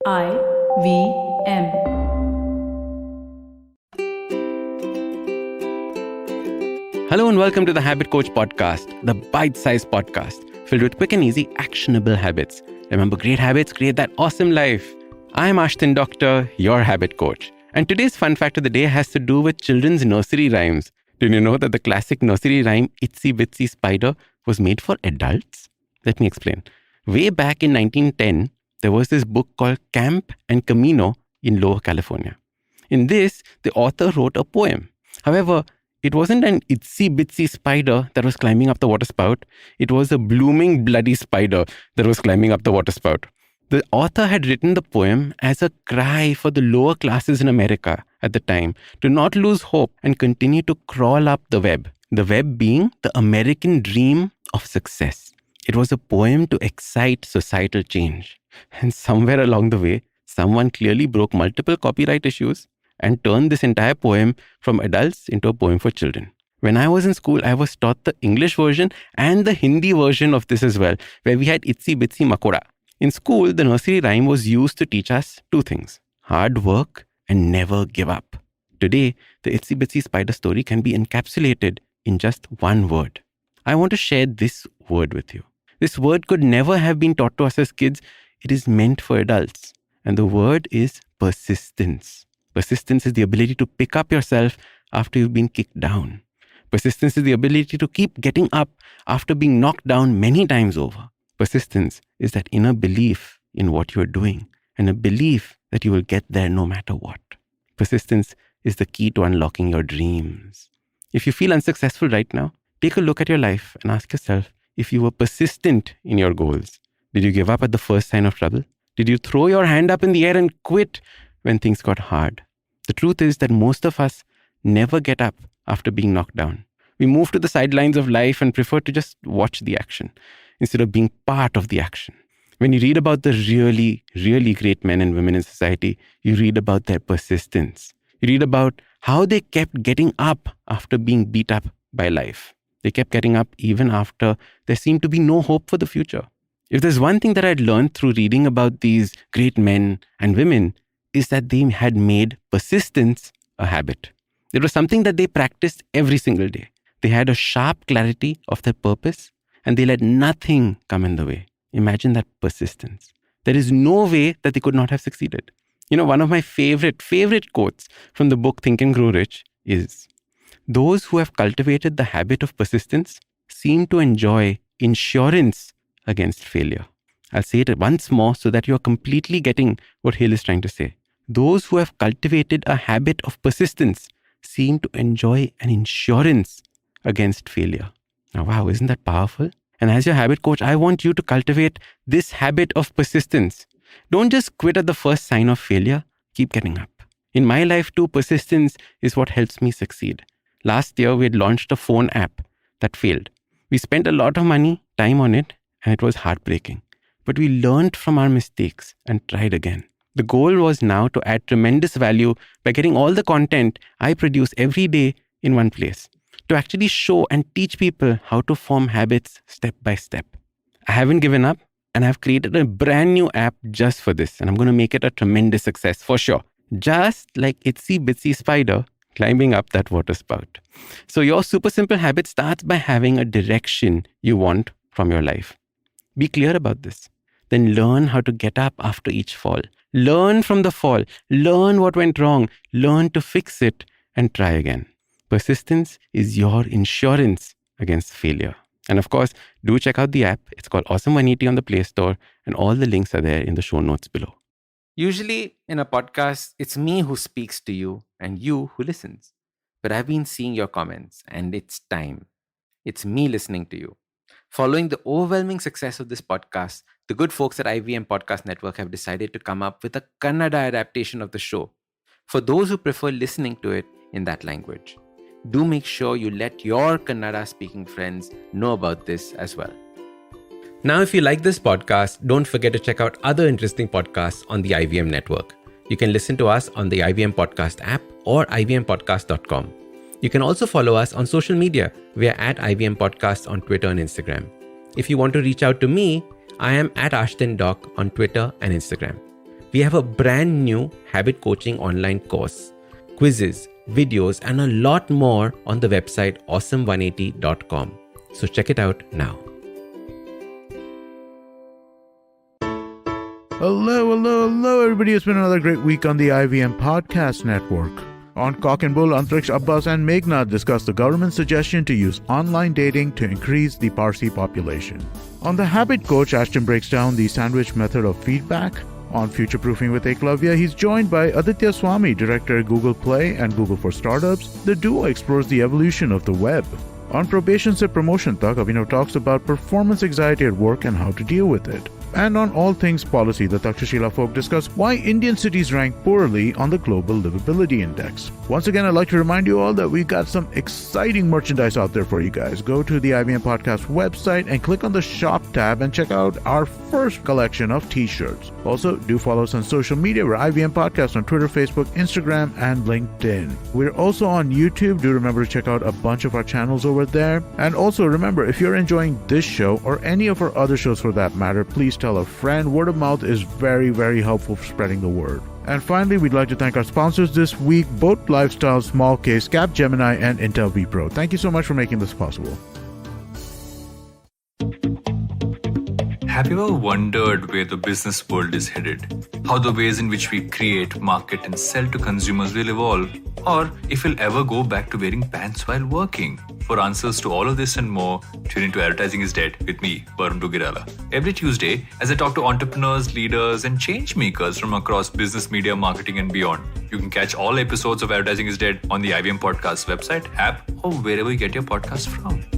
IVM. Hello and welcome to the Habit Coach Podcast, the bite-sized podcast filled with quick and easy actionable habits. Remember, great habits create that awesome life. I'm Ashdin Doctor, your habit coach. And today's fun fact of the day has to do with children's nursery rhymes. Did you know that the classic nursery rhyme, itsy bitsy spider, was made for adults? Let me explain. Way back in 1910, there was this book called Camp and Camino in Lower California. In this, the author wrote a poem. However, it wasn't an itsy bitsy spider that was climbing up the water spout. It was a blooming bloody spider that was climbing up the water spout. The author had written the poem as a cry for the lower classes in America at the time to not lose hope and continue to crawl up the web. The web being the American dream of success. It was a poem to excite societal change. And somewhere along the way, someone clearly broke multiple copyright issues and turned this entire poem from adults into a poem for children. When I was in school, I was taught the English version and the Hindi version of this as well, where we had itsy bitsy makoda. In school, the nursery rhyme was used to teach us two things: hard work and never give up. Today, the itsy bitsy spider story can be encapsulated in just one word. I want to share this word with you. This word could never have been taught to us as kids. It is meant for adults. And the word is persistence. Persistence is the ability to pick up yourself after you've been kicked down. Persistence is the ability to keep getting up after being knocked down many times over. Persistence is that inner belief in what you're doing and a belief that you will get there no matter what. Persistence is the key to unlocking your dreams. If you feel unsuccessful right now, take a look at your life and ask yourself if you were persistent in your goals. Did you give up at the first sign of trouble? Did you throw your hand up in the air and quit when things got hard? The truth is that most of us never get up after being knocked down. We move to the sidelines of life and prefer to just watch the action instead of being part of the action. When you read about the really, really great men and women in society, you read about their persistence. You read about how they kept getting up after being beat up by life. They kept getting up even after there seemed to be no hope for the future. If there's one thing that I'd learned through reading about these great men and women, is that they had made persistence a habit. It was something that they practiced every single day. They had a sharp clarity of their purpose and they let nothing come in the way. Imagine that persistence. There is no way that they could not have succeeded. You know, one of my favorite quotes from the book Think and Grow Rich is, "Those who have cultivated the habit of persistence seem to enjoy insurance against failure." I'll say it once more so that you're completely getting what Hill is trying to say. Those who have cultivated a habit of persistence seem to enjoy an insurance against failure. Now, wow, isn't that powerful? And as your habit coach, I want you to cultivate this habit of persistence. Don't just quit at the first sign of failure. Keep getting up. In my life too, persistence is what helps me succeed. Last year, we had launched a phone app that failed. We spent a lot of money, time on it, and it was heartbreaking. But we learned from our mistakes and tried again. The goal was now to add tremendous value by getting all the content I produce every day in one place, to actually show and teach people how to form habits step by step. I haven't given up and I've created a brand new app just for this, and I'm going to make it a tremendous success for sure. Just like itsy bitsy spider climbing up that water spout. So your super simple habit starts by having a direction you want from your life. Be clear about this. Then learn how to get up after each fall. Learn from the fall. Learn what went wrong. Learn to fix it and try again. Persistence is your insurance against failure. And of course, do check out the app. It's called Awesome 180 on the Play Store, and all the links are there in the show notes below. Usually in a podcast, it's me who speaks to you and you who listens. But I've been seeing your comments and it's time. It's me listening to you. Following the overwhelming success of this podcast, the good folks at IVM Podcast Network have decided to come up with a Kannada adaptation of the show for those who prefer listening to it in that language. Do make sure you let your Kannada speaking friends know about this as well. Now, if you like this podcast, don't forget to check out other interesting podcasts on the IVM network. You can listen to us on the IVM Podcast app or ivmpodcast.com. You can also follow us on social media. We are at IVM Podcast on Twitter and Instagram. If you want to reach out to me, I am at Ashdin Doc on Twitter and Instagram. We have a brand new habit coaching online course, quizzes, videos, and a lot more on the website awesome180.com. So check it out now. Hello, everybody. It's been another great week on the IVM Podcast Network. On Cock and Bull, Antriksh, Abbas, and Meghnad discuss the government's suggestion to use online dating to increase the Parsi population. On The Habit Coach, Ashdin breaks down the sandwich method of feedback. On Future Proofing with Eklavya, he's joined by Aditya Swami, director at Google Play and Google for Startups. The duo explores the evolution of the web. On Probation se Promotion Tak, Abhinav talks about performance anxiety at work and how to deal with it. And on All Things Policy, the Takshashila folk discuss why Indian cities rank poorly on the Global Livability Index. Once again, I'd like to remind you all that we've got some exciting merchandise out there for you guys. Go to the IVM Podcast website and click on the Shop tab and check out our first collection of t-shirts. Also, do follow us on social media. We're IVM Podcast on Twitter, Facebook, Instagram, and LinkedIn. We're also on YouTube. Do remember to check out a bunch of our channels over there. And also remember, if you're enjoying this show or any of our other shows for that matter, please tell a friend. Word of mouth is very, very helpful for spreading the word. And finally, we'd like to thank our sponsors this week, Boat Lifestyle, Small Case, Capgemini, and Intel vPro. Thank you so much for making this possible. Have you ever wondered where the business world is headed? How the ways in which we create, market, and sell to consumers will evolve? Or if we'll ever go back to wearing pants while working? For answers to all of this and more, tune into Advertising is Dead with me, Varun Dugirala. Every Tuesday, as I talk to entrepreneurs, leaders, and change makers from across business, media, marketing, and beyond. You can catch all episodes of Advertising is Dead on the IVM Podcast website, app, or wherever you get your podcast from.